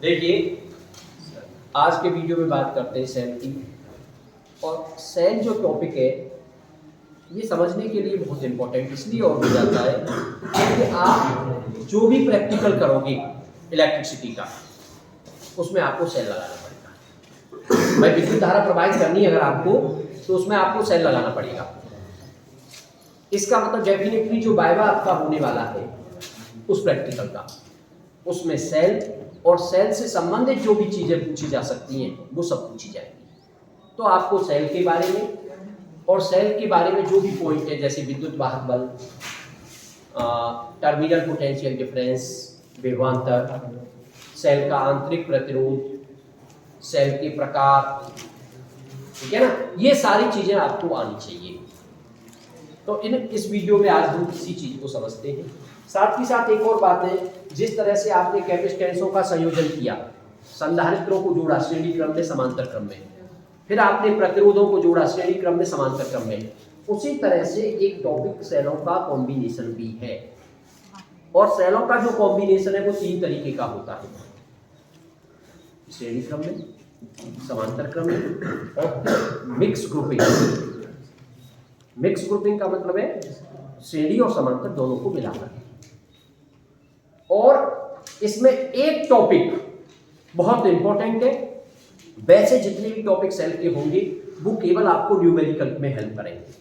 देखिए, आज के वीडियो में बात करते हैं सेल की। और सेल जो टॉपिक है ये समझने के लिए बहुत इम्पोर्टेंट इसलिए और हो जाता है कि आप जो भी प्रैक्टिकल करोगे इलेक्ट्रिसिटी का, उसमें आपको सेल लगाना पड़ेगा। भाई विद्युत धारा प्रवाहित करनी है अगर आपको, तो उसमें आपको सेल लगाना पड़ेगा। इसका मतलब डेफिनेटली जो वाइवा आपका होने वाला है उस प्रैक्टिकल का, उसमें सेल और सेल से संबंधित जो भी चीज़ें पूछी जा सकती हैं वो सब पूछी जाएंगी। तो आपको सेल के बारे में और सेल के बारे में जो भी पॉइंट है, जैसे विद्युत वाहक बल, टर्मिनल पोटेंशियल डिफरेंस, विभवांतर, सेल का आंतरिक प्रतिरोध, सेल के प्रकार, ठीक है ना, ये सारी चीज़ें आपको आनी चाहिए। तो इस वीडियो में आज हम इसी चीज़ को समझते हैं। साथ ही साथ एक और बात है, जिस तरह से आपने कैपेसिटेंसों का संयोजन किया, संधारित्रों को जोड़ा श्रेणी क्रम में समांतर क्रम में, फिर आपने प्रतिरोधों को जोड़ा श्रेणी क्रम में समांतर क्रम में, उसी तरह से एक टॉपिक सेलों का कॉम्बिनेशन भी है। और सेलों का जो कॉम्बिनेशन है वो 3 तरीके का होता है, श्रेणी क्रम में, समांतर क्रम में और मिक्स ग्रुपिंग। मिक्स ग्रुपिंग का मतलब है श्रेणी और समांतर दोनों को मिलाकर। और इसमें एक टॉपिक बहुत इंपॉर्टेंट है, वैसे जितने भी टॉपिक सेल के होंगे वो केवल आपको न्यूमेरिकल में हेल्प करेंगे।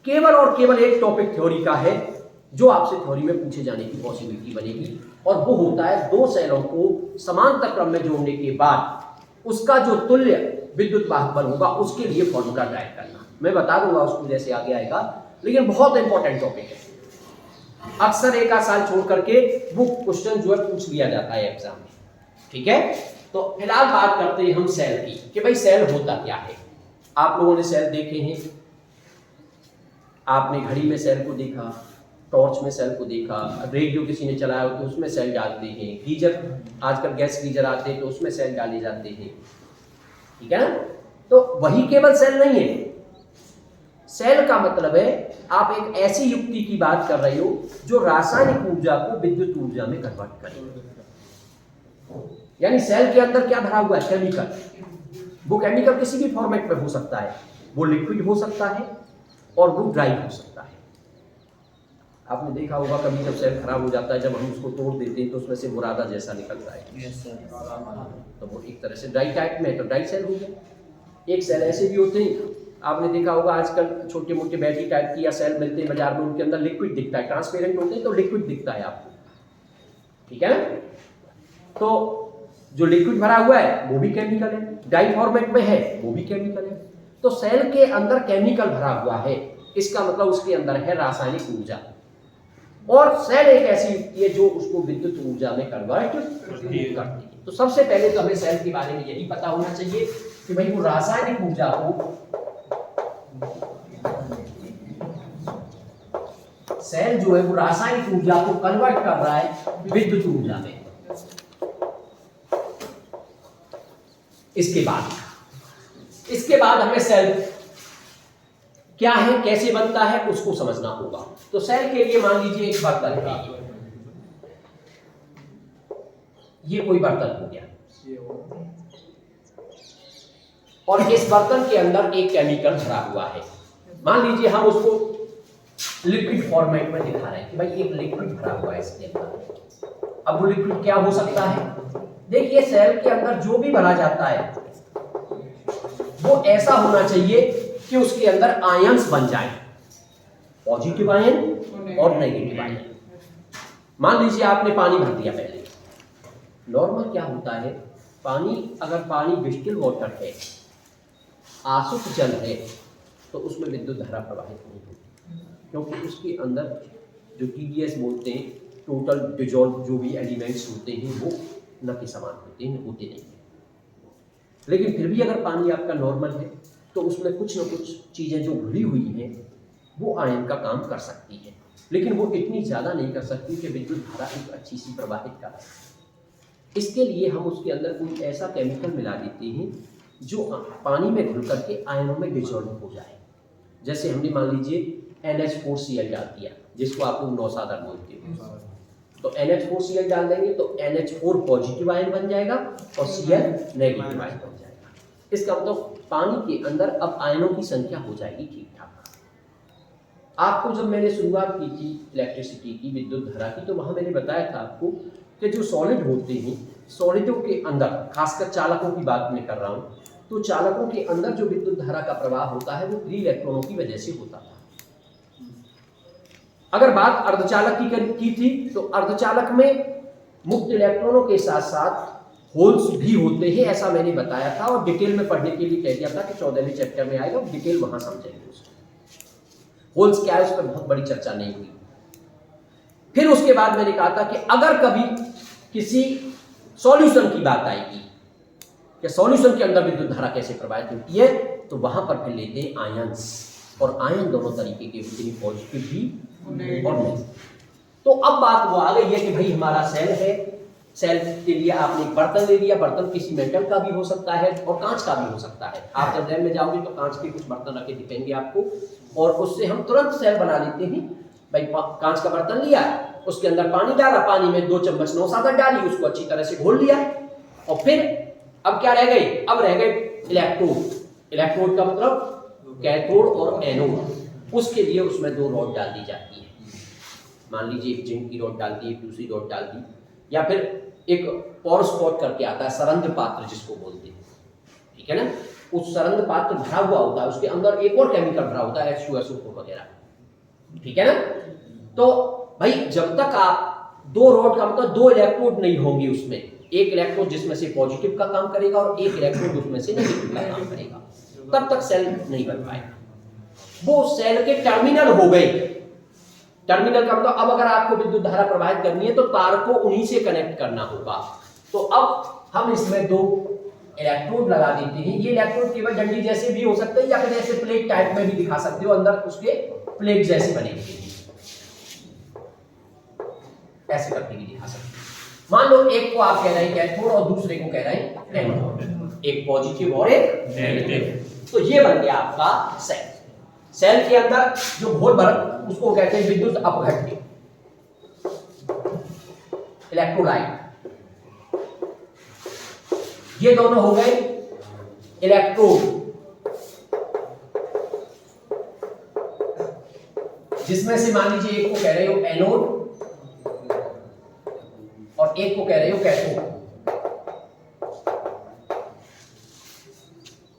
केवल और केवल एक टॉपिक थ्योरी का है जो आपसे थ्योरी में पूछे जाने की पॉसिबिलिटी बनेगी, और वो होता है 2 सेलों को समांतर क्रम में जोड़ने के बाद उसका जो तुल्य विद्युत वाहक बल होगा उसके लिए फॉर्मूला ड्राइव करना। मैं बता दूंगा उसको जैसे आगे आएगा, लेकिन बहुत इंपॉर्टेंट टॉपिक है। अक्सर एक आध साल छोड़ करके वो क्वेश्चन जो है पूछ लिया जाता है एग्जाम में, ठीक है। तो फिलहाल बात करते हैं हम सेल की कि भाई सेल होता क्या है। आप लोगों ने सेल देखे हैं, आपने घड़ी में सेल को देखा, टॉर्च में सेल को देखा, रेडियो किसी ने चलाया हो तो उसमें सेल डालते हैं, गीजर, आजकल गैस गीजर आते हैं तो उसमें सेल डाले जाते हैं, ठीक है ना। तो वही केवल सेल नहीं है। सेल का मतलब है आप एक ऐसी युक्ति की बात कर रहे हो जो रासायनिक ऊर्जा को विद्युत ऊर्जा में कन्वर्ट करे। यानी सेल के अंदर क्या भरा हुआ है? केमिकल। वो केमिकल किसी भी फॉर्मेट में हो सकता है, वो लिक्विड हो सकता है और वो ड्राई हो सकता है। आपने देखा होगा कभी जब सेल खराब हो जाता है, जब हम उसको तोड़ देते हैं तो उसमें से बुरादा जैसा निकलता है, तो वो एक तरह से ड्राई टाइप में है, तो ड्राई सेल हो गया। एक सेल ऐसे भी होते हैं, आपने देखा होगा आजकल छोटे मोटे बैटरी टाइप की या सेल मिलते हैं बाजार में, उनके अंदर लिक्विड दिखता है, ट्रांसपेरेंट होते हैं तो लिक्विड दिखता है आपको, ठीक है ना। तो जो लिक्विड भरा हुआ है वो भी केमिकल है, डाई फॉर्मेट में है वो भी केमिकल है। तो सेल के अंदर केमिकल भरा हुआ है, इसका मतलब उसके अंदर है रासायनिक ऊर्जा। और सेल एक ऐसी युक्ति है जो उसको विद्युत ऊर्जा में कन्वर्ट करती है। तो सबसे पहले तो हमें सेल के बारे में यही पता होना चाहिए कि भाई वो रासायनिक ऊर्जा को, सेल जो है वो रासायनिक ऊर्जा को कन्वर्ट कर रहा है विद्युत ऊर्जा में। इसके बाद हमें सेल क्या है, कैसे बनता है, उसको समझना होगा। तो सेल के लिए मान लीजिए एक बर्तन है, ये कोई बर्तन हो गया, और इस बर्तन के अंदर एक केमिकल भरा हुआ है। मान लीजिए हम उसको लिक्विड फॉर्मेट में दिखा रहे हैं कि भाई एक लिक्विड भरा हुआ है इसके अंदर। अब वो लिक्विड क्या हो सकता है? देखिए, सेल के अंदर जो भी भरा जाता है वो ऐसा होना चाहिए कि उसके अंदर आयंस बन जाए, पॉजिटिव आयन और नेगेटिव आयन। मान लीजिए आपने पानी भर दिया पहले। नॉर्मल क्या होता है, पानी, अगर पानी डिस्टिल वाटर है, आसुत जल है, तो उसमें विद्युत धारा प्रवाहित नहीं होती, क्योंकि उसके अंदर जो TDS बोलते हैं, टोटल डिजॉल्व जो भी एलिमेंट्स होते हैं वो न के समान होते नहीं हैं। लेकिन फिर भी अगर पानी आपका नॉर्मल है तो उसमें कुछ न कुछ चीज़ें जो घुली हुई हैं वो आयन का काम कर सकती हैं, लेकिन वो इतनी ज़्यादा नहीं कर सकती कि विद्युत धारा एक अच्छी सी प्रवाहित कर सके। इसके लिए हम उसके अंदर कोई ऐसा केमिकल मिला देते हैं जो पानी में घुल करके आयनों में डिसॉल्व हो जाए। जैसे हमने मान लीजिए NH4Cl डाल दिया, जिसको आप लोग नौसादर बोलते हो, तो NH4Cl डाल देंगे तो NH4 पॉजिटिव आयन बन जाएगा और Cl नेगेटिव आयन बन जाएगा। इसका मतलब पानी के अंदर अब आयनों की संख्या हो जाएगी ठीक ठाक। आपको जब मैंने शुरुआत की थी इलेक्ट्रिसिटी की, विद्युत धारा की, तो वहां मैंने बताया था आपको कि जो सॉलिड होते हैं, सॉलिडों के अंदर, खासकर चालकों की बात मैं कर रहा हूं, तो चालकों के अंदर जो विद्युत धारा का प्रवाह होता है वो फ्री इलेक्ट्रॉनों की वजह से होता था। अगर बात अर्धचालक की थी तो अर्धचालक में मुक्त इलेक्ट्रॉनों के साथ साथ होल्स भी होते हैं, ऐसा मैंने बताया था और डिटेल में पढ़ने के लिए कह दिया था कि 14वें चैप्टर में आएगा, डिटेल वहां समझेंगे उसको। होल्स क्या है उस पर बहुत बड़ी चर्चा नहीं हुई। फिर उसके बाद मैंने कहा था कि अगर कभी किसी सॉल्यूशन की बात आएगी कि सॉल्यूशन के अंदर विद्युत धारा कैसे प्रवाहित होती है, तो वहां पर फिर लेते हैं आयंस, और आयन दोनों तरीके के होते हैं, पॉजिटिव भी और नेगेटिव। तो अब बात वो आ गई है कि भाई हमारा सेल है, सेल के लिए आपने एक बर्तन ले लिया, बर्तन किसी मेटल का भी हो सकता है और कांच का भी हो सकता है। आप जब लैब में जाओगे तो कांच के कुछ बर्तन रखे दिखेंगे आपको, और उससे हम तुरंत सेल बना लेते हैं। भाई कांच का बर्तन लिया, उसके अंदर पानी डाला, पानी में 2 चम्मच नौसादा डाली, उसको अच्छी तरह से घोल लिया, और फिर अब क्या रह गई, अब रह गए इलेक्ट्रोड। इलेक्ट्रोड का मतलब कैथोड और एनोड। उसके लिए उसमें 2 रॉड डाल दी जाती है। मान लीजिए एक जिंक की रॉड डाल दी, एक दूसरी रॉड डाल दी, या फिर एक पोरस पॉट करके आता है, सरंध्र पात्र जिसको बोलते हैं, ठीक है ना। उस सरंध्र पात्र भरा हुआ होता है, उसके अंदर एक और केमिकल भरा होता है, H2SO4 वगैरह, ठीक है ना। तो भाई जब तक आप 2 रॉड का मतलब 2 इलेक्ट्रोड नहीं होंगे उसमें, एक इलेक्ट्रोड जिसमें से पॉजिटिव का काम करेगा और एक इलेक्ट्रोड उसमें से नेगेटिव का काम करेगा, तब तक सेल नहीं बन पाएगा। वो सेल के टर्मिनल हो गए। टर्मिनल का मतलब अब अगर आपको विद्युत धारा प्रवाहित करनी है तो तार को उन्हीं से कनेक्ट करना होगा। तो अब हम इसमें 2 इलेक्ट्रोड लगा देते हैं। ये इलेक्ट्रोड केवल डंडी जैसे भी हो सकते हैं या फिर ऐसे प्लेट टाइप में भी दिखा सकते हो, अंदर उसके प्लेट जैसे बने हुए ऐसे करके भी दिखा सकते हो। मान लो एक को आप कह रहे हैं कैथोड और दूसरे को कह रहे हैं एनोड, एक पॉजिटिव और एक नेगेटिव। तो ये बन गया आपका सेल। सेल के अंदर जो घोल भर, उसको कहते हैं विद्युत अपघट्य, इलेक्ट्रोलाइट। ये दोनों हो गए इलेक्ट्रोड, जिसमें से मान लीजिए एक को कह रहे हो एनोड और एक को कह रहे हो कैथोड।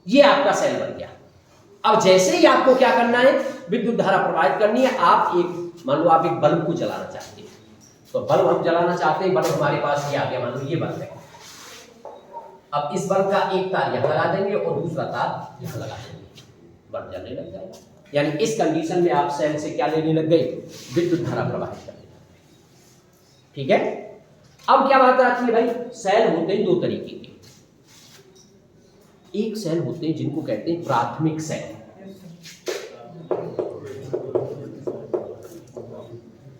ये आपका सेल बन गया। अब जैसे ही आपको क्या करना है, विद्युत धारा प्रवाहित करनी है। आप एक, मान लो आप एक बल्ब को जलाना चाहते हैं, तो बल्ब हम जलाना चाहते हैं, बल्ब हमारे पास ये आ गया, मान लो ये बल्ब है। अब इस बल्ब का एक तार यहां लगा देंगे और दूसरा तार यहां लगा देंगे, बल्ब जलने लग जाएगा। यानी इस कंडीशन में आप सेल से क्या लेने लग गए, विद्युत धारा प्रवाहित करने लग गए, ठीक है। अब क्या बात आती है भाई, सेल होते हैं 2 तरीके के। एक सेल होते हैं जिनको कहते हैं प्राथमिक सेल,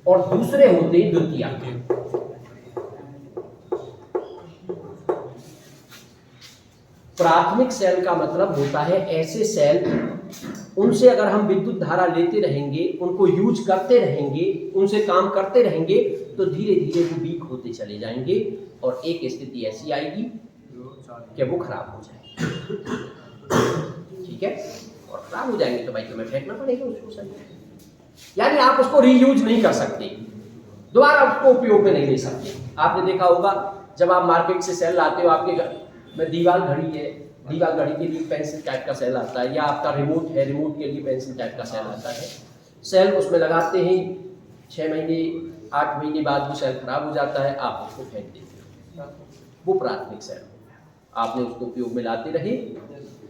और दूसरे होते हैं द्वितीयक। प्राथमिक सेल का मतलब होता है ऐसे सेल, उनसे अगर हम विद्युत धारा लेते रहेंगे, उनको यूज करते रहेंगे, उनसे काम करते रहेंगे, तो धीरे धीरे वो वीक होते चले जाएंगे और एक स्थिति ऐसी आएगी कि वो खराब हो जाएंगे, ठीक है। और खराब हो जाएंगे तो भाई तुम्हें फेंकना पड़ेगा उसको सही, यानी आप उसको रीयूज नहीं कर सकते, दोबारा उसको उपयोग में नहीं ले सकते। आपने देखा होगा जब आप मार्केट से सेल लाते हो, आपके घर में दीवार घड़ी है, दीवार घड़ी के लिए पेंसिल टाइप का सेल आता है, या आपका रिमोट है, रिमोट के लिए पेंसिल टाइप का सेल आता है। सेल उसमें लगाते हैं, 6 महीने 8 महीने बाद वो सेल खराब हो जाता है, आप उसको फेंक देते हो। वो प्राथमिक सेल, आपने उसको उपयोग में लाते रहे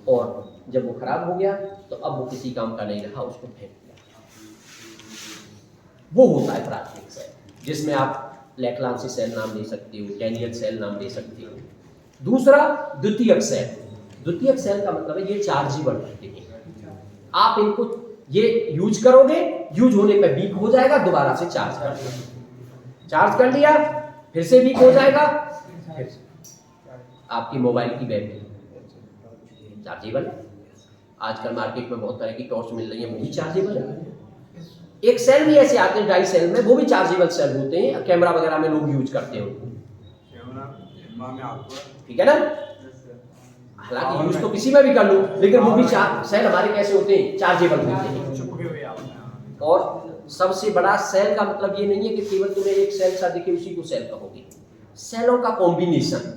और जब वो खराब हो गया तो अब वो किसी काम का नहीं रहा, उसको फेंक दिया। वो होता है प्राथमिक सेल, जिसमें आप लैक्लांसी सेल नाम ले सकते हो, डैनियल सेल नाम ले सकते हो। दूसरा द्वितीयक सेल। द्वितीयक सेल का मतलब है ये चार्जेबल रहते हैं, आप इनको ये यूज करोगे, यूज होने पे वीक हो जाएगा, दोबारा से चार्ज कर लिया, चार्ज कर लिया फिर से वीक हो जाएगा, फिर आपकी मोबाइल की बैटरी चार्जेबल है। आजकल मार्केट में बहुत तरह की टॉर्च मिल रही है, वो भी चार्जेबल है। एक सेल भी ऐसे आते हैं डाई सेल में, वो भी चार्जेबल सेल होते हैं, कैमरा वगैरह में लोग यूज करते हैं उनको, ठीक है ना। हालांकि यूज तो किसी में भी कर लो, लेकिन वो भी सेल हमारे कैसे होते हैं, चार्जेबल होते हैं। और सबसे बड़ा सेल का मतलब ये नहीं है कि केवल तुम्हें एक सेल सा दिखे उसी को सेल कहोगे। सेलों का कॉम्बिनेशन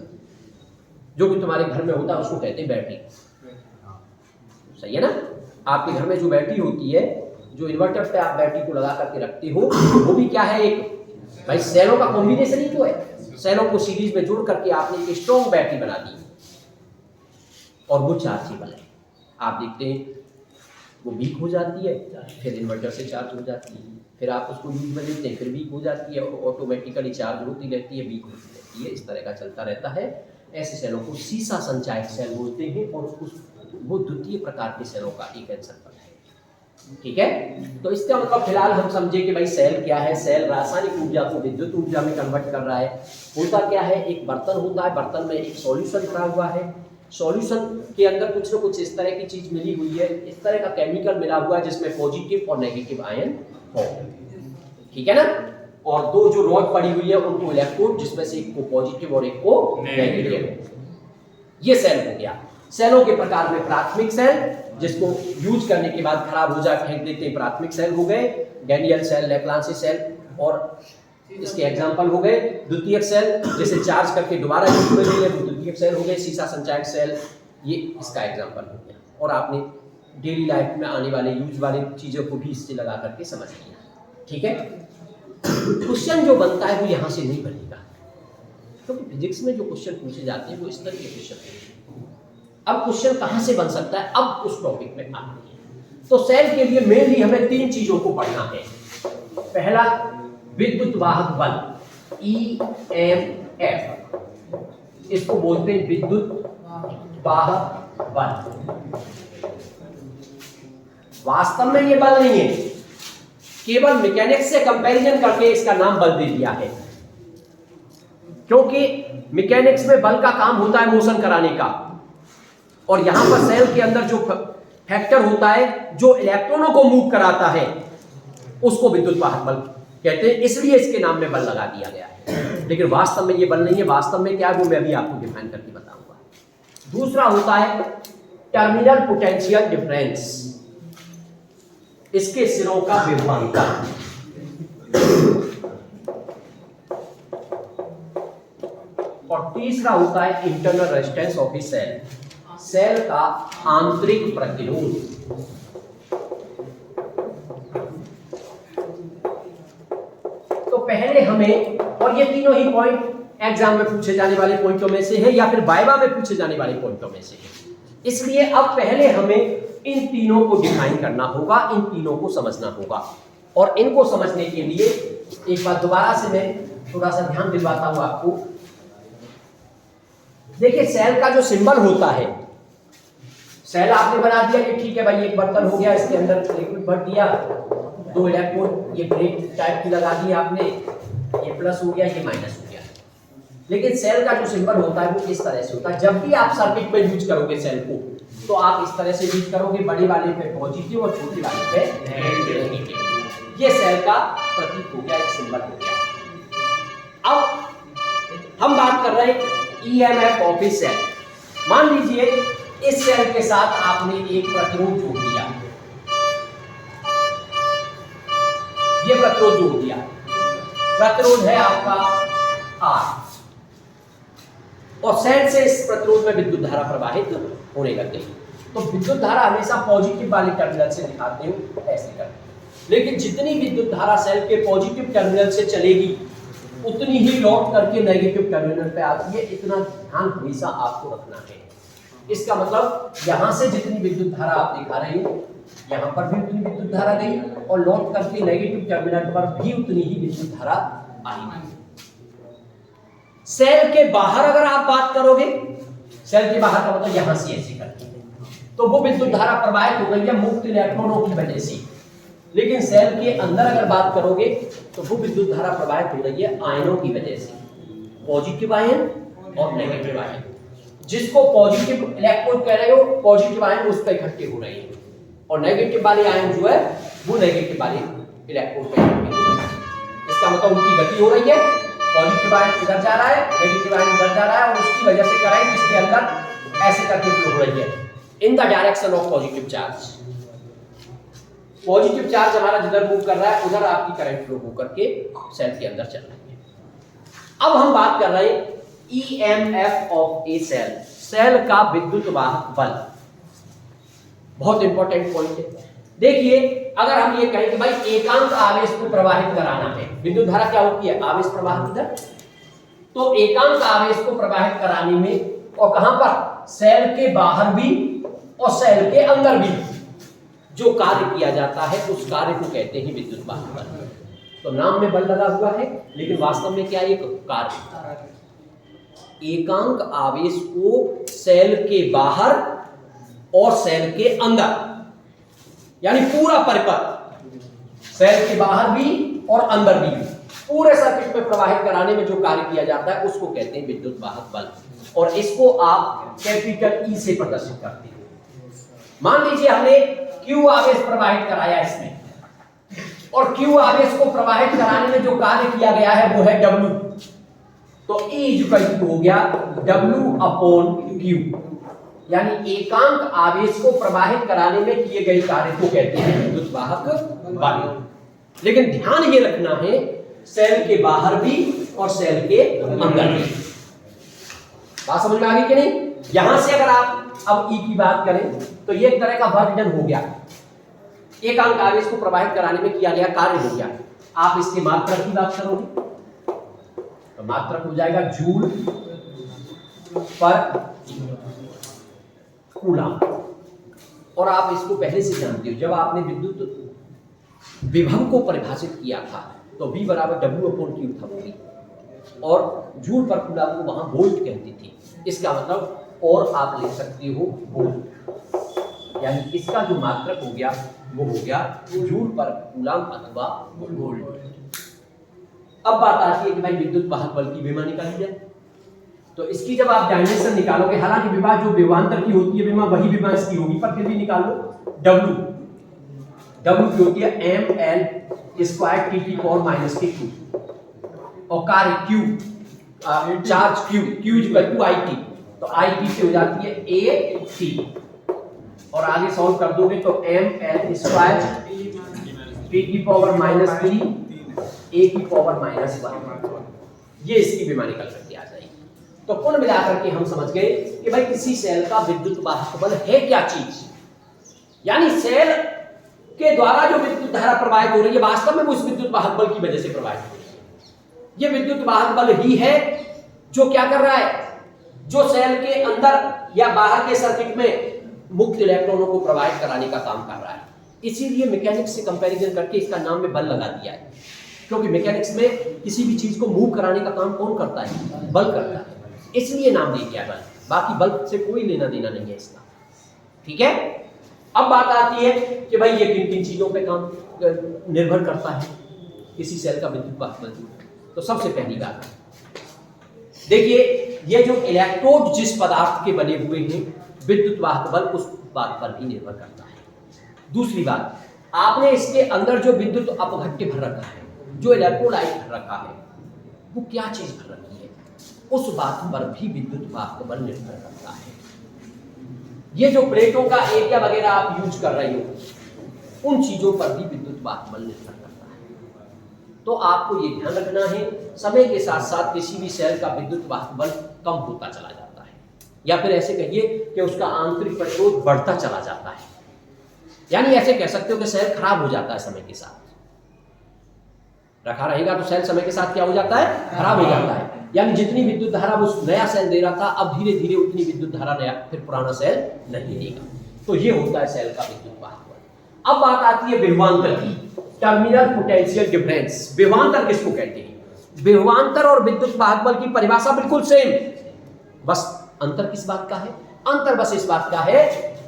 जो कि तुम्हारे घर में होता है उसको कहते हैं बैटरी, सही है ना। आपके घर में जो बैटरी होती है, जो इन्वर्टर पे आप बैटरी को लगा करके रखते हो, वो भी क्या है, एक भाई सेलों का कॉम्बिनेशन ही तो है। सेलों को सीरीज में जोड़ करके आपने एक स्ट्रॉन्ग बैटरी बना दी और वो चार्जेबल है। आप देखते हैं वो वीक हो जाती है, फिर इन्वर्टर से चार्ज हो जाती है, फिर आप उसको यूज में लेते हैं, फिर वीक हो जाती है और ऑटोमेटिकली चार्ज होती रहती है, वीक होती रहती है, इस तरह का चलता रहता है। ऐसे सेलों को सीसा संचायक सेल बोलते हैं और वो द्वितीय प्रकार के सेलों का एक एग्जाम्पल है, ठीक है। तो इसका मतलब फिलहाल हम समझे कि भाई सेल क्या है। सेल रासायनिक ऊर्जा को विद्युत ऊर्जा में कन्वर्ट कर रहा है। होता क्या है, एक बर्तन होता है, बर्तन में एक सॉल्यूशन भरा हुआ है, सॉल्यूशन के अंदर कुछ न कुछ इस तरह की चीज मिली हुई है, इस तरह का केमिकल मिला हुआ है जिसमें पॉजिटिव और नेगेटिव आयन हो, ठीक है ना। और दो जो रॉड पड़ी हुई है उनको इलेक्ट्रोड, जिसमें से एक को पॉजिटिव और एक को नेगेटिव, ये सेल हो गया। सेलों के प्रकार में प्राथमिक सेल, जिसको यूज करने के बाद खराब हो जाए फेंक देते हैं, प्राथमिक सेल हो गए। गैनियल सेल, लैप्लासी सेल और इसके एग्जाम्पल हो गए। द्वितीयक सेल, जैसे चार्ज करके दोबारा यूज में लिए, वो द्वितीयक सेल हो गए। सीसा संचायक सेल, ये इसका एग्जाम्पल हो गया। और आपने डेली लाइफ में आने वाले यूज वाली चीजों को भी इससे लगा करके समझ लिया, ठीक है। क्वेश्चन जो बनता है वो यहाँ से नहीं बनेगा, क्योंकि फिजिक्स में जो क्वेश्चन पूछे जाते हैं वो इस तरह के क्वेश्चन हैं। अब क्वेश्चन कहाँ से बन सकता है, अब उस टॉपिक में आते हैं। तो सेल के लिए मेनली हमें तीन चीजों को पढ़ना है। पहला, विद्युत वाहक बल, EMF, इसको बोलते हैं विद्युत वाहक बल। वास्तव में ये बल नहीं है, केवल मैकेनिक्स से कंपैरिजन करके इसका नाम बल दे दिया है, क्योंकि मैकेनिक्स में बल का काम होता है मोशन कराने का, और यहां पर सेल के अंदर जो फैक्टर होता है जो इलेक्ट्रॉनों को मूव कराता है उसको विद्युत वाहक बल कहते हैं, इसलिए इसके नाम में बल लगा दिया गया है। लेकिन वास्तव में ये बल नहीं है। वास्तव में क्या है वो मैं अभी आपको डिफाइन करके बताऊंगा। दूसरा होता है टर्मिनल पोटेंशियल डिफरेंस, इसके सिरों का विभवांतर। और तीसरा होता है internal resistance of the cell, cell का आंतरिक प्रतिरोध। तो पहले हमें, और ये तीनों ही पॉइंट एग्जाम में पूछे जाने वाले पॉइंटों में से है या फिर वाइवा में पूछे जाने वाले पॉइंटों में से है, इसलिए अब पहले हमें इन तीनों को डिफाइन करना होगा, इन तीनों को समझना होगा। और इनको समझने के लिए एक बार दोबारा से मैं थोड़ा सा ध्यान दिलवाता हूं आपको। देखिए, सेल का जो सिंबल होता है, सेल आपने बना दिया कि ठीक है भाई एक बर्तन हो गया, इसके अंदर लिक्विड भर दिया, दो इलेक्ट्रोड ये ब्रेक टाइप की लगा दी आपने, ये प्लस हो गया, ये माइनस हो गया। लेकिन सेल का जो सिंबल होता है वो इस तरह से होता है। जब भी आप सर्किट में यूज करोगे सेल को, तो आप इस तरह से यूज करोगे, बड़े वाले पे पॉजिटिव और छोटे वाले पे नेगेटिव। ये सेल का प्रतीक हो गया, एक सिंबल हो गया। अब हम बात कर रहे हैं EMF ऑफ ए सेल। मान लीजिए इस सेल के साथ आपने एक प्रतिरोध जोड़ दिया, ये प्रतिरोध जोड़ दिया, प्रतिरोध है आपका R, और सेल से इस प्रतिरोध में विद्युत धारा प्रवाहित होने लग गई। तो विद्युत धारा हमेशा पॉजिटिव वाले टर्मिनल से दिखाते हैं, ऐसे करते हैं। लेकिन जितनी विद्युत धारा सेल के पॉजिटिव टर्मिनल से चलेगी उतनी ही लौट करके नेगेटिव टर्मिनल पे आती है। इतना ध्यान हमेशा आपको रखना है। इसका मतलब यहां से जितनी विद्युत धारा आप दिखा रहे हो, यहां पर भी उतनी विद्युत धारा गई और लौट करके नेगेटिव टर्मिनल पर भी उतनी ही विद्युत धारा आई। सेल के बाहर अगर आप बात करोगे, सेल के बाहर का मतलब यहां से ऐसे करके, तो वो विद्युत धारा प्रवाहित हो गई है मुक्त इलेक्ट्रॉनों की वजह से। लेकिन सेल के अंदर अगर बात करोगे तो वो विद्युत धारा प्रवाहित हो रही है आयनों की वजह से, पॉजिटिव आयन और नेगेटिव आयन। जिसको पॉजिटिव इलेक्ट्रॉन कह रहे हो, पॉजिटिव आयन उस पर इकट्ठे हो रहे हैं, और नेगेटिव वाले आयन जो है वो नेगेटिव वाले इलेक्ट्रोड पे इसका मतलब उनकी गति हो रही है, पॉजिटिव आयन इधर जा रहा है, नेगेटिव आयन इधर जा रहा है, और उसकी वजह से करंट इसके अंदर ऐसे करके फ्लो हो रही है in the direction of positive charge. Positive charge हमारा जिधर मूव कर रहा है उधर आपकी करंट फ्लो होकर के सेल के अंदर चल रही है। अब हम बात कर रहे हैं EMF of a cell, cell का विद्युत वाहक बल। बहुत इंपॉर्टेंट पॉइंट है। देखिए अगर हम ये कहें कि भाई एकांक आवेश को प्रवाहित कराना है, विद्युत धारा क्या होती है, आवेश प्रवाह इधर, तो एकांक आवेश को प्रवाहित कराने में और कहां पर, सेल के बाहर भी और सेल के अंदर भी जो कार्य किया जाता है उस कार्य को कहते हैं विद्युत वाहक बल। तो नाम में बल लगा हुआ है लेकिन वास्तव में क्या एक कार्य, एकांक आवेश को सेल के बाहर और सेल के अंदर, यानी पूरा परिपथ सेल के बाहर भी और अंदर भी पूरे सर्किट में प्रवाहित कराने में जो कार्य किया जाता है उसको कहते हैं विद्युत वाहक बल। और इसको आप कैपिटल ई से प्रदर्शित करते हैं। मान लीजिए हमने Q आवेश प्रवाहित कराया इसमें, और Q आवेश को प्रवाहित कराने में जो कार्य किया गया है वो है W, तो E इक्वल टू हो गया W अपॉन Q, यानी एकांक आवेश को प्रवाहित कराने में किए गए कार्य को कहते हैं विद्युत वाहक बल। लेकिन ध्यान ये रखना है सेल के बाहर भी और सेल के अंदर भी। बात समझ में आ गई कि नहीं? यहां से अगर आप अब E की बात करें तो ये एक तरह का वर्क डन हो गया, एकांक आवेश को प्रवाहित कराने में किया गया कार्य हो गया। आप इसके मात्रक की बात करोगे तो मात्रक हो जाएगा जूल पर कूलम। और आप इसको पहले से जानते हो, जब आपने विद्युत विभव को परिभाषित किया था तो V बराबर W अपॉन Q था वो भी, और जूल पर कूलम को वहां वोल्ट कहती थी। इसका मतलब और आप लिख सकते हो वोल्ट, यानी इसका जो मात्रक हो गया वो हो गया जूल पर कूलम अथवा वोल्ट। अब बात आती है कि भाई विद्युत वाहक बल की विमा निकाली जाए, तो इसकी जब आप डायमेंशन निकालोगे, हालांकि विभा जो विभवांतर की होती है विमा वही विभा इसकी होगी, पर फिर भी निकाल लो। W की होती है ml स्क्वायर टी की पावर माइनस के क्यू, और कार्य Q, charge Q equal to IT, तो IT से हो जाती है AT, और आगे सॉल्व कर दोगे तो ml स्क्वायर टी की पावर माइनस 3 A की पावर माइनस 1, ये इसकी विमा निकल करके आ जाएगी। तो कुल मिलाकर के हम समझ गए कि भाई किसी सेल का विद्युत वाहक बल है क्या चीज, यानी सेल के द्वारा जो विद्युत धारा प्रवाहित हो रही है वास्तव में वो उस विद्युत वाहक बल की वजह से प्रवाहित हो रही है। ये विद्युत वाहक बल ही है जो क्या कर रहा है, जो सेल के अंदर या बाहर के सर्किट में मुक्त इलेक्ट्रॉनों को प्रवाहित कराने का काम कर रहा है। इसीलिए मैकेनिक्स से कंपैरिजन करके इसका नाम में बल लगा दिया है, क्योंकि मैकेनिक्स में किसी भी चीज को मूव कराने का काम कौन करता है, बल करता है, इसलिए नाम दे दिया बल। बाकी बल से कोई लेना देना नहीं है इसका, ठीक है। अब बात आती है कि भाई ये किन किन चीजों पे काम निर्भर करता है किसी सेल का विद्युत वाहक बल। तो सबसे पहली बात देखिए, ये जो इलेक्ट्रोड जिस पदार्थ के बने हुए हैं विद्युत वाहक बल उस बात पर भी निर्भर करता है। दूसरी बात, आपने इसके अंदर जो विद्युत अपघट्य भर रखा है, जो इलेक्ट्रोलाइट भर रखा है, वो क्या चीज भर रखी है, उस बात पर भी विद्युत वाहक बल निर्भर करता है। ये जो प्लेटों का एरिया वगैरह आप यूज कर रहे हो, उन चीजों पर भी विद्युत वाहक बल निर्भर करता है। तो आपको ये ध्यान रखना है, समय के साथ साथ किसी भी सेल का विद्युत वाहक बल कम होता चला जाता है, या फिर ऐसे कहिए कि उसका आंतरिक प्रतिरोध बढ़ता चला जाता है। यानी ऐसे कह सकते हो कि सेल खराब हो जाता है समय के साथ। रखा रहेगा तो सेल समय के साथ क्या हो जाता है, खराब हो जाता है। यानी जितनी विद्युत धारा वो नया सेल दे रहा था, अब धीरे धीरे उतनी विद्युत धारा नया फिर पुराना सेल नहीं देगा। तो ये होता है सेल का विद्युत वाहक बल। अब बात आती है विभवांतर की, टर्मिनल पोटेंशियल डिफरेंस। विभवांतर किसको कहते हैं? विभवांतर और विद्युत वाहक बल की परिभाषा बिल्कुल सेम, बस अंतर किस बात का है? अंतर बस इस बात का है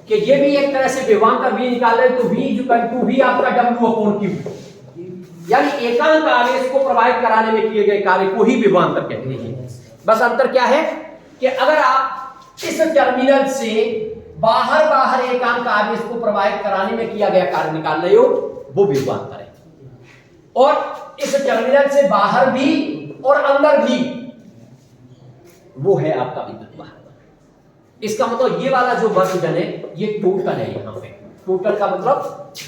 कि ये भी एक तरह से विभवांतर V निकाल रहे तो V इक्वल टू V आपका W अपॉन Q, यानी एकांक आवेश को प्रवाहित कराने में किए गए कार्य को ही विभवांतर कहते हैं। बस अंतर क्या है कि अगर आप इस टर्मिनल से बाहर एकांक आवेश को प्रवाहित कराने में किया गया कार्य निकाल रहे हो, वो विभवांतर है। और इस टर्मिनल से बाहर भी और अंदर भी, वो है आपका विद्युत वाहक। इसका मतलब ये वाला जो वर्क डन है ये टोटल है। यहाँ पे टोटल का मतलब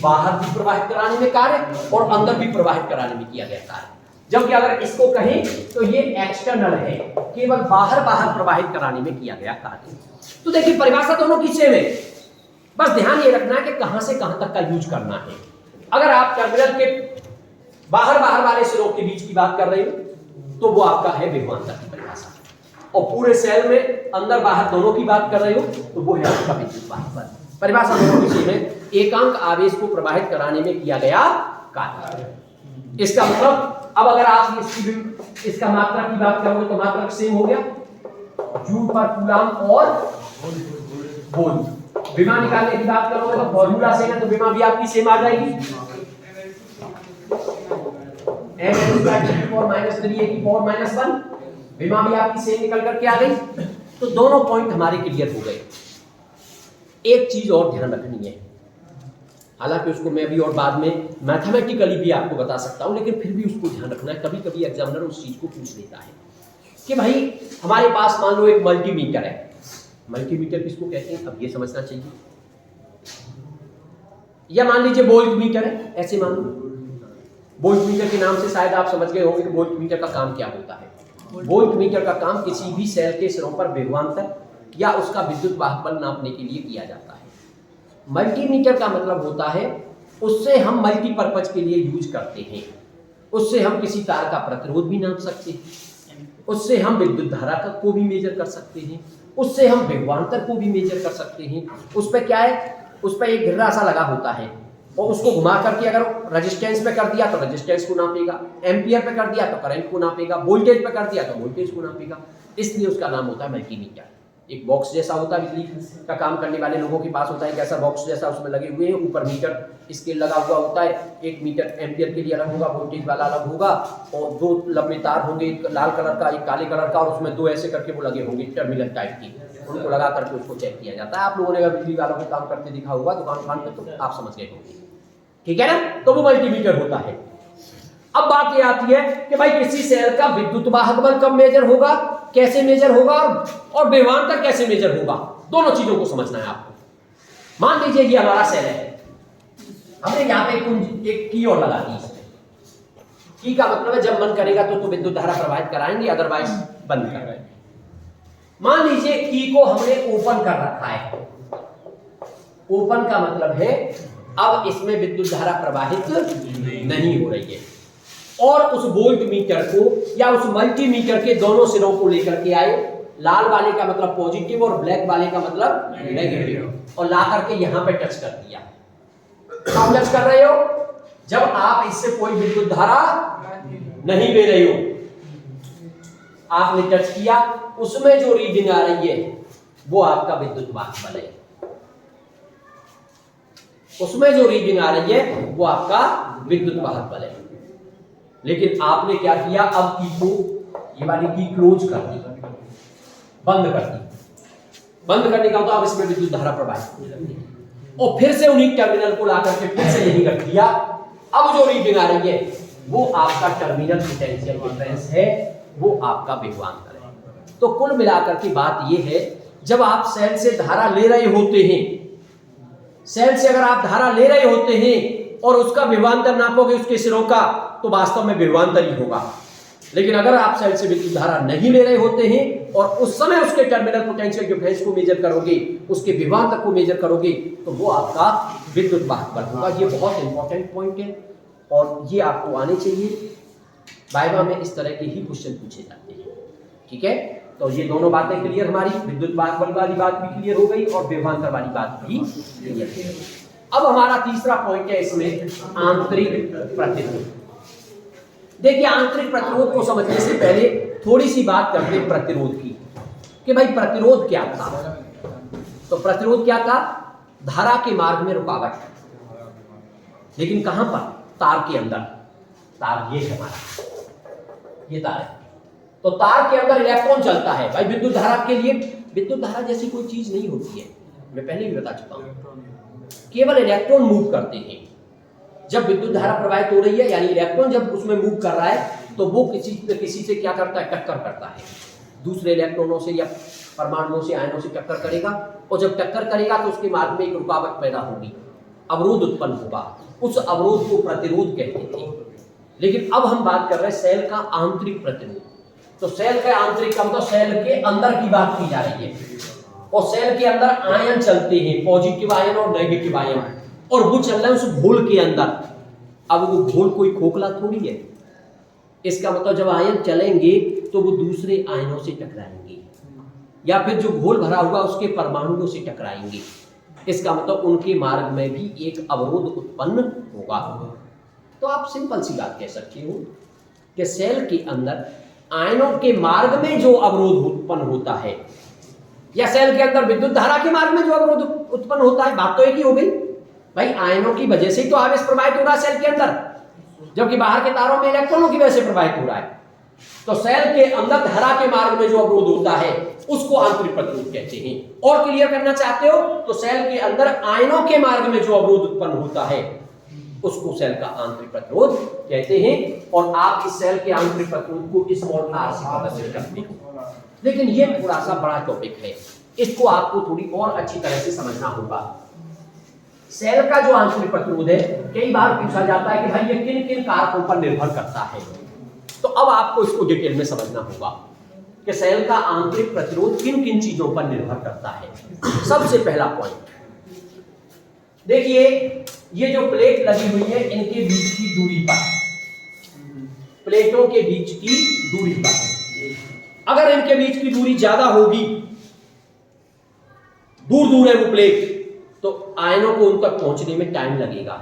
बाहर भी प्रवाहित कराने में कार्य और अंदर भी प्रवाहित कराने में किया गया कार्य। जबकि अगर इसको कहें तो ये एक्सटर्नल है, केवल बाहर प्रवाहित कराने में किया गया कार्य। तो देखिए परिभाषा दोनों की सेम है, बस ध्यान ये रखना है कि कहां से कहां तक का यूज करना है। अगर आप टर्मिनल के बाहर वाले सिरों के बीच की बात कर रहे हो तो वो आपका है विभवांतर की परिभाषा, और पूरे सेल में अंदर बाहर दोनों की बात कर रहे हो तो वो है आपका विद्युत वाहक। परिभाषा दोनों की सेम है, एकांक आवेश को प्रवाहित कराने में किया गया कार्य। इसका मतलब अब अगर आप इसका मात्रा की बात करोगे तो मात्रक सेम हो गया, जूल पर कूलम्ब और वोल्ट। विमा निकालने की बात करोगे तो फॉर्मूला सेम है, तो विमा भी आपकी सेम आ जाएगी, n-3 विमा भी आपकी सेम निकल करके आ गई। तो दोनों पॉइंट हमारे क्लियर हो गए। एक चीज और ध्यान रखनी है, हालांकि उसको मैं भी और बाद में मैथमेटिकली भी आपको बता सकता हूं, लेकिन फिर भी उसको ध्यान रखना है। कभी कभी एग्जामिनर उस चीज को पूछ लेता है कि भाई हमारे पास मान लो एक मल्टीमीटर है। मल्टीमीटर किसको कहते हैं अब ये समझना चाहिए, या मान लीजिए वोल्ट मीटर है, ऐसे मान लो। वोल्ट मीटर के नाम से शायद आप समझ गए होंगे कि वोल्ट मीटर का काम क्या होता है। वोल्ट मीटर का काम किसी भी सेल के सिरों पर विभवांतर या उसका विद्युत वाहक बल नापने के लिए किया जाता है। मल्टीमीटर का मतलब होता है उससे हम मल्टीपर्पज के लिए यूज करते हैं। उससे हम किसी तार का प्रतिरोध भी नाप सकते हैं, उससे हम विद्युत धारा को भी मेजर कर सकते हैं, उससे हम विभवांतर को भी मेजर कर सकते हैं। उस पर क्या है, उस पर एक गिर्रा सा लगा होता है और उसको घुमा करके अगर रेजिस्टेंस पे कर दिया तो रेजिस्टेंस को नापेगा, एम्पियर पे कर दिया तो करंट को नापेगा, वोल्टेज पे कर दिया तो वोल्टेज को नापेगा। इसलिए उसका नाम होता है मल्टीमीटर। एक बॉक्स जैसा होता है, बिजली का काम करने वाले लोगों के पास होता है एक ऐसा बॉक्स जैसा, उसमें लगे हुए हैं, ऊपर मीटर स्केल लगा हुआ होता है। 1 मीटर एम्पियर के लिए अलग होगा, वोल्टेज वाला अलग होगा, और 2 लंबे तार होंगे, एक लाल कलर का एक काले कलर का, और उसमें 2 ऐसे करके वो लगे होंगे टर्मिनल टाइप की, उनको लगा करके उसको चेक किया जाता है। आप लोगों ने अगर बिजली वालों को काम करते दिखा होगा दुकान पे तो आप समझ गए होंगे, ठीक है ना। तो वो मल्टीमीटर होता है। अब बात ये आती है कि भाई किसी सेल का विद्युत वाहक बल कब मेजर होगा, कैसे मेजर होगा, और विभवांतर कैसे मेजर होगा, दोनों चीजों को समझना है आपको। मान लीजिए ये हमारा सेल है, हमने यहाँ पे एक की और लगा दी। इसमें की का मतलब है जब मन करेगा तो विद्युत धारा प्रवाहित कराएंगे, अदरवाइज बंद कर रहे हैं। मान लीजिए की को हमने ओपन कर रखा है। ओपन का मतलब है अब इसमें विद्युत धारा प्रवाहित नहीं हो रही है, और उस वोल्ट मीटर को या उस मल्टीमीटर के दोनों सिरों को लेकर के आए। लाल वाले का मतलब पॉजिटिव और ब्लैक वाले का मतलब नेगेटिव, और ला करके यहां पे टच कर दिया। कब टच कर रहे हो, जब आप इससे कोई विद्युत धारा नहीं ले रहे हो, आपने टच किया, उसमें जो रीडिंग आ रही है वो आपका विद्युत वाहक बल है। उसमें जो रीडिंग आ रही है वो आपका विद्युत वाहक बल है। लेकिन आपने क्या किया, अब की को ये वाली की क्लोज कर दी, बंद कर दी। बंद करने का मतलब इसमें विद्युत धारा प्रवाहित, और फिर से उन्हीं टर्मिनल को लाकर के फिर से यही रख दिया। अब जो रीडिंग आ रही है वो आपका टर्मिनल पोटेंशियल डिफरेंस है, वो आपका विभवांतर है। तो कुल मिलाकर की बात ये है, जब आप सेल से धारा ले रहे होते हैं, सेल से अगर आप धारा ले रहे होते हैं और उसका विभवांतर नापोगे उसके सिरों का, तो वास्तव में विभवांतर ही होगा। लेकिन अगर आप सेल से विद्युत धारा नहीं ले रहे होते हैं और उस समय उसके टर्मिनल पोटेंशियल डिफरेंस को मेजर करोगे, उसके विभवांतर को मेजर करोगे, तो वो आपका विद्युत वाहक बल होगा। ये बहुत इंपॉर्टेंट पॉइंट है और ये आपको आने चाहिए। वाइवा में इस तरह के ही क्वेश्चन पूछे जाते हैं, ठीक है। तो ये दोनों बातें क्लियर, हमारी विद्युत वाहक बल वाली बात भी क्लियर हो गई और विभवांतर वाली बात भी क्लियर हो गई। अब हमारा तीसरा पॉइंट है इसमें आंतरिक प्रतिरोध। देखिए आंतरिक प्रतिरोध को समझने से पहले थोड़ी सी बात करते हैं प्रतिरोध की, कि भाई प्रतिरोध क्या था। तो प्रतिरोध क्या था, धारा के मार्ग में रुकावट, लेकिन कहां पर, तार के अंदर। तार ये है हमारा, ये तार है, तो तार के अंदर इलेक्ट्रॉन चलता है। भाई विद्युत धारा के लिए विद्युत धारा जैसी कोई चीज नहीं होती है, मैं पहले भी बता चुका हूं, केवल इलेक्ट्रॉन मूव करते हैं। जब विद्युत धारा प्रवाहित हो रही है यानी इलेक्ट्रॉन जब उसमें मूव कर रहा है तो वो किसी से क्या करता है, टक्कर करता है, दूसरे इलेक्ट्रॉनों से या परमाणुओं से, आयनों से टक्कर करेगा, और जब टक्कर करेगा तो उसके मार्ग में एक रुकावट पैदा होगी, अवरोध उत्पन्न होगा, उस अवरोध को प्रतिरोध कहते थे। लेकिन अब हम बात कर रहे हैं सेल का आंतरिक प्रतिरोध। तो सेल का आंतरिक का मतलब सेल के अंदर की बात की जा रही है, और सेल के अंदर आयन चलते हैं, पॉजिटिव आयन और नेगेटिव आयन, और वो चल रहा है उस घोल के अंदर। अब वो घोल कोई खोखला थोड़ी है, इसका मतलब जब आयन चलेंगे तो वो दूसरे आयनों से टकराएंगे, या फिर जो घोल भरा हुआ उसके परमाणुओं से टकराएंगे। इसका मतलब उनके मार्ग में भी एक अवरोध उत्पन्न होगा। तो आप सिंपल सी बात कह सकते हो कि सेल के अंदर आयनों के मार्ग में जो अवरोध उत्पन्न होता है, या सेल के अंदर विद्युत धारा के मार्ग में जो अवरोध उत्पन्न होता है, बात तो एक ही हो गई भाई। आयनों की वजह से ही तो आवेश प्रवाहित हो रहा है सेल के अंदर, जबकि बाहर के तारों में इलेक्ट्रॉनों की वजह से प्रवाहित हो रहा है। तो सेल के अंदर धारा के मार्ग में जो अवरोध होता है उसको आंतरिक प्रतिरोध कहते हैं। और क्लियर करना चाहते हो तो सेल के अंदर आयनों के मार्ग में जो अवरोध उत्पन्न होता है उसको सेल का आंतरिक प्रतिरोध कहते हैं। और आप इस सेल के आंतरिक प्रतिरोध को स्मॉल आर से प्रदर्शित करते हो। लेकिन ये थोड़ा सा बड़ा टॉपिक है, इसको आपको थोड़ी और अच्छी तरह से समझना होगा। सेल का जो आंतरिक प्रतिरोध है, कई बार पूछा जाता है कि भाई ये किन किन कारकों पर निर्भर करता है। तो अब आपको इसको डिटेल में समझना होगा कि सेल का आंतरिक प्रतिरोध किन किन चीजों पर निर्भर करता है। सबसे पहला पॉइंट देखिए, ये जो प्लेट लगी हुई है इनके बीच की दूरी पर, प्लेटों के बीच की दूरी पर अगर इनके बीच की दूरी ज्यादा होगी, दूर दूर है वो प्लेट, तो आयनों को उन तक पहुंचने में टाइम लगेगा,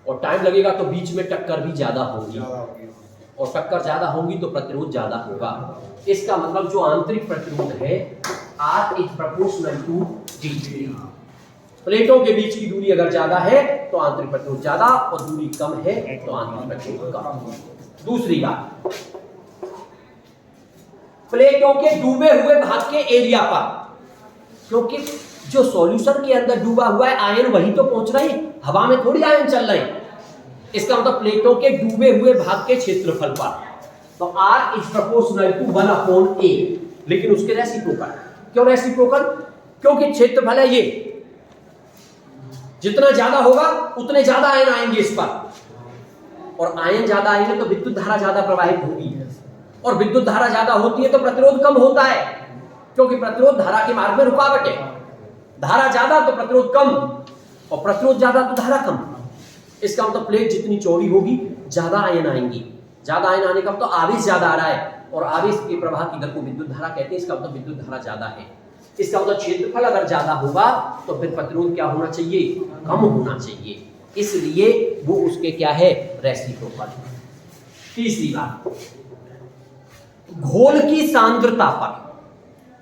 और टाइम लगेगा तो बीच में टक्कर भी ज्यादा होगी, और टक्कर ज्यादा होगी तो प्रतिरोध ज्यादा होगा। इसका मतलब जो आंतरिक प्रतिरोध है R is proportional to D। प्लेटों के बीच की दूरी अगर ज्यादा है तो आंतरिक प्रतिरोध ज्यादा, और दूरी कम है तो आंतरिक प्रतिरोध कम। दूसरी बात, प्लेटों के डूबे हुए भाग के एरिया पर, क्योंकि जो सॉल्यूशन के अंदर डूबा हुआ है आयन वही तो पहुंच रहे हैं, हवा में थोड़ी आयन चल रहे हैं। इसका मतलब प्लेटों के डूबे हुए भाग के क्षेत्रफल पर, तो R is proportional to 1/A, लेकिन उसके रेसिप्रोकल। क्यों रेसिप्रोकल? क्योंकि क्षेत्रफल है ये, जितना ज्यादा होगा उतने ज्यादा आयन आएंगे इस पर, और आयन ज्यादा आएंगे तो विद्युत धारा ज्यादा प्रवाहित होगी, और विद्युत धारा ज्यादा होती है तो प्रतिरोध कम होता है, क्योंकि प्रतिरोध धारा के मार्ग में रुकावट है। धारा ज्यादा तो प्रतिरोध कम, और प्रतिरोध ज्यादा तो धारा कम। इसका मतलब प्लेट जितनी चौड़ी होगी ज्यादा आयन आएंगी, ज्यादा आयन आने का मतलब आवेश ज्यादा आ रहा है, और आवेश के प्रवाह की दर को विद्युत धारा कहते हैं। इसका मतलब विद्युत धारा ज्यादा है। इसका मतलब क्षेत्रफल अगर ज्यादा होगा तो फिर प्रतिरोध क्या होना चाहिए? कम होना चाहिए, इसलिए वो उसके क्या है? रेसिप्रोकल। तीसरी बात, घोल की सांद्रता पर,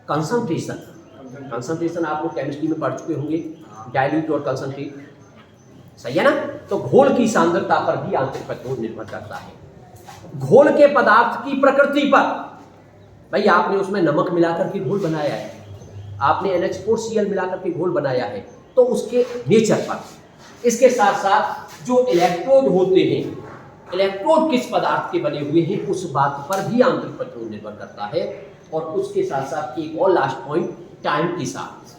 कंसंट्रेशन आप लोग केमिस्ट्री में पढ़ चुके होंगे, डाइल्यूट और कंसंट्रेट, सही है ना? तो घोल की सांद्रता पर भी आंतरिक प्रतिरोध निर्भर करता है। घोल के पदार्थ की प्रकृति पर, भाई आपने उसमें नमक मिलाकर के घोल बनाया है, आपने NH4Cl मिलाकर के घोल बनाया है, तो उसके नेचर पर, इसके साथ साथ जो इलेक्ट्रोड होते हैं, इलेक्ट्रोड किस पदार्थ के बने हुए हैं उस बात पर भी आंतरिक प्रतिरोध निर्भर करता है। और उसके साथ साथ एक और लास्ट पॉइंट, टाइम के साथ,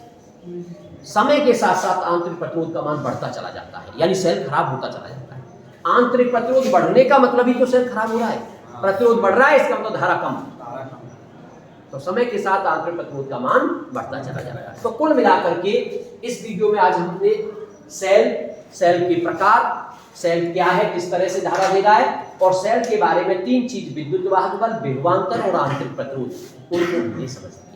समय के साथ साथ आंतरिक प्रतिरोध का मान बढ़ता चला जाता है, यानी सेल खराब होता चला जाता है। आंतरिक प्रतिरोध बढ़ने का मतलब ही तो सेल खराब हो रहा है, प्रतिरोध बढ़ रहा है इसका मतलब धारा कम, तो समय के साथ आंतरिक प्रतिरोध का मान बढ़ता चला जाता है। तो कुल मिलाकर के इस वीडियो में आज हमने सेल के प्रकार, सेल क्या है, किस तरह से धारा दे रहा है, और सेल के बारे में 3 चीज, विद्युत वाहक बल, विभवांतर और आंतरिक प्रतिरोध, उनको हमने समझ लिया।